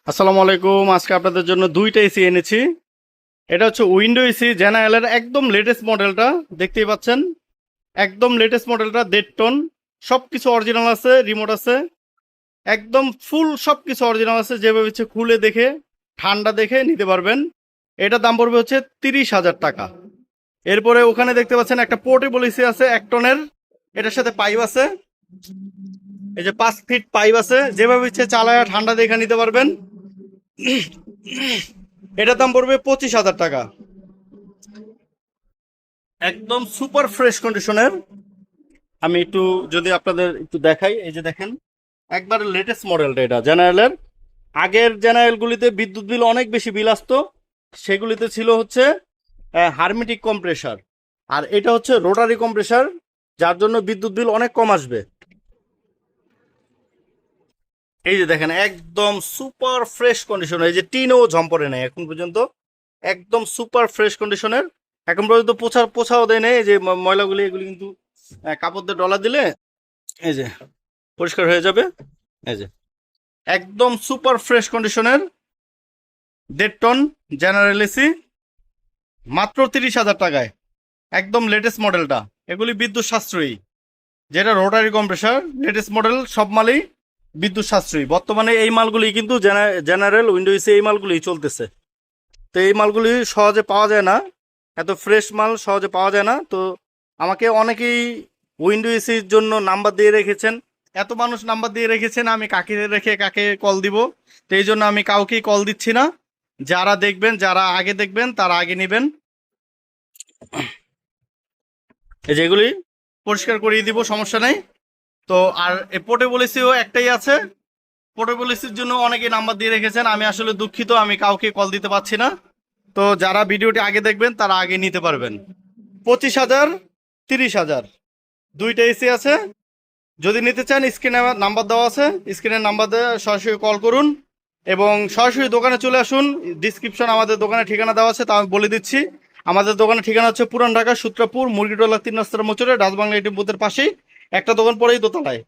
আসসালামু আলাইকুম। আজকে আপনাদের জন্য দুইটা এসি এনেছি। এটা হচ্ছে উইন্ডো এসি জেনারেলের একদম লেটেস্ট মডেলটা, দেখতেই পাচ্ছেন। একদম লেটেস্ট মডেলটা, 1.5 টন। সব কিছু অরিজিনাল আছে, রিমোট আছে, একদম ফুল সব কিছু অরিজিনাল আছে। যেভাবে ইচ্ছে খুলে দেখে ঠান্ডা দেখে নিতে পারবেন। এটার দাম পড়বে হচ্ছে 30,000 টাকা। এরপরে ওখানে দেখতে পাচ্ছেন একটা পোর্টেবল এসি আছে 1 টনের। এটার সাথে পাইপ আছে, এই যে 5 ফিট পাইপ আছে। যেভাবে ইচ্ছে চালায় ঠান্ডা দেখে নিতে পারবেন। এটার দাম পড়বে 25,000 টাকা। একদম সুপার ফ্রেশ কন্ডিশনের। আমি একটু যদি আপনাদের একটু দেখাই, এই যে দেখেন, একবার লেটেস্ট মডেলটা এটা জেনারেলের। আগের জেনারেলগুলিতে বিদ্যুৎ বিল অনেক বেশি বিল আসতো। সেগুলিতে ছিল হচ্ছে হারমেটিক কম্প্রেসার, আর এটা হচ্ছে রোটারি কম্প্রেসার, যার জন্য বিদ্যুৎ বিল অনেক কম আসবে। এই যে দেখেন, একদম সুপার ফ্রেশ কন্ডিশন, এই যে টিনও ঝম পড়ে নাই এখন পর্যন্ত। একদম সুপার ফ্রেশ কন্ডিশনের। এখন পর্যন্ত পোছাও দেয় নাই। এই যে ময়লাগুলি, এগুলি কিন্তু কাপড় দিয়ে ডলা দিলে এই যে পরিষ্কার হয়ে যাবে। এই যে একদম সুপার ফ্রেশ কন্ডিশনের 1.5 টন জেনারেল এসি, মাত্র 30,000 টাকায়। একদম লেটেস্ট মডেলটা। এগুলি বিদ্যুৎ সাশ্রয়ী, যেটা রোটারি কম্প্রেসার লেটেস্ট মডেল, সব মালই বিদ্যুৎ সাশ্রয়ী। বর্তমানে এই মালগুলি কিন্তু জেনারেল উইন্ডো এসি এই মালগুলি চলতেছে। তো এই মালগুলি সহজে পাওয়া যায় না, এত ফ্রেশ মাল সহজে পাওয়া যায় না। তো আমাকে অনেকেই উইন্ডো এসির জন্য নাম্বার দিয়ে রেখেছেন। এত মানুষ নাম্বার দিয়ে রেখেছেন, আমি কাকে রেখে কাকে কল দিব? তো এই জন্য আমি কাউকেই কল দিচ্ছি না। যারা দেখবেন, যারা আগে দেখবেন তারা আগে নেবেন। এই যেগুলি পরিষ্কার করিয়ে দিব, সমস্যা নেই। তো আর পোর্টেবল এসিও একটাই আছে। পোর্টেবল এসির জন্য অনেকে নাম্বার দিয়ে রেখেছেন, আমি আসলে দুঃখিত, আমি কাউকে কল দিতে পারছি না। তো যারা ভিডিওটি আগে দেখবেন তারা আগে নিতে পারবেন। 25,000, 30,000, দুইটা এসি আছে। যদি নিতে চান স্ক্রিনে নাম্বার দেওয়া আছে, স্ক্রিনের নাম্বার দিয়ে সরাসরি কল করুন এবং সরাসরি দোকানে চলে আসুন। ডিসক্রিপশন আমাদের দোকানের ঠিকানা দেওয়া আছে, তা আমি বলে দিচ্ছি। আমাদের দোকানের ঠিকানা হচ্ছে পুরান ঢাকা সূত্রাপুর মুরগিটোলা 3 রাস্তার মোচরে ডাচবাংলা এটিএম বুথের পাশেই, একটা দোকান পরেই দোতলায়।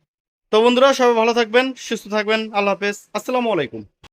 তো বন্ধুরা, সবাই ভালো থাকবেন, সুস্থ থাকবেন। আল্লাহ হাফেজ, আসসালামু আলাইকুম।